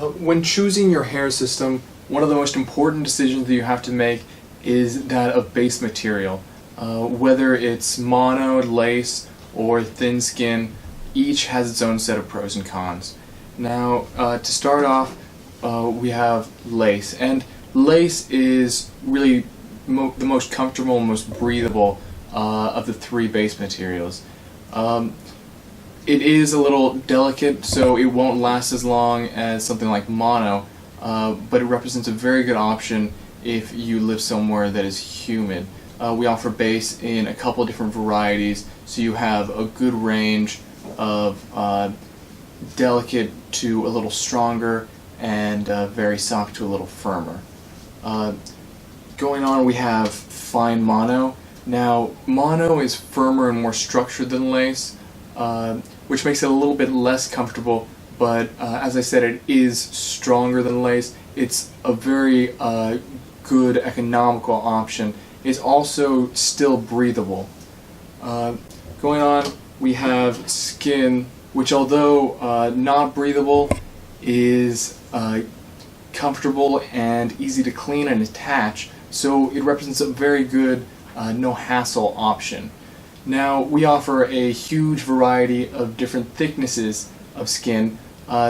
When choosing your hair system, one of the most important decisions that you have to make is that of base material. Whether it's mono, lace, or thin skin, each has its own set of pros and cons. Now, to start off, we have lace, and lace is really the most comfortable and most breathable of the three base materials. It is a little delicate, so it won't last as long as something like mono, but it represents a very good option if you live somewhere that is humid. We offer base in a couple different varieties, so you have a good range of delicate to a little stronger and very soft to a little firmer. Going on, we have fine mono. Now, mono is firmer and more structured than lace, which makes it a little bit less comfortable, but as I said, it is stronger than lace. It's a very good economical option. It's also still breathable. Going on, we have skin, which although not breathable, is comfortable and easy to clean and attach, so it represents a very good no-hassle option. Now, we offer a huge variety of different thicknesses of skin,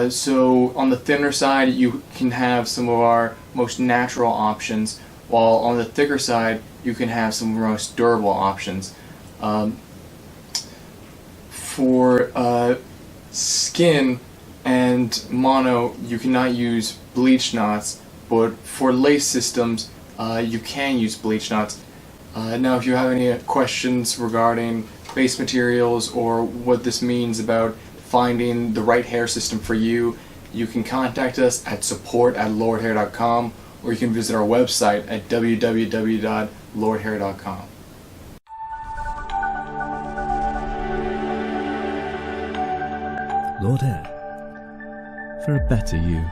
so on the thinner side you can have some of our most natural options, while on the thicker side you can have some of our most durable options. For skin and mono, you cannot use bleach knots, but for lace systems you can use bleach knots. Now, if you have any questions regarding base materials or what this means about finding the right hair system for you, you can contact us at support@lordhair.com, or you can visit our website at www.lordhair.com. Lordhair, for a better you.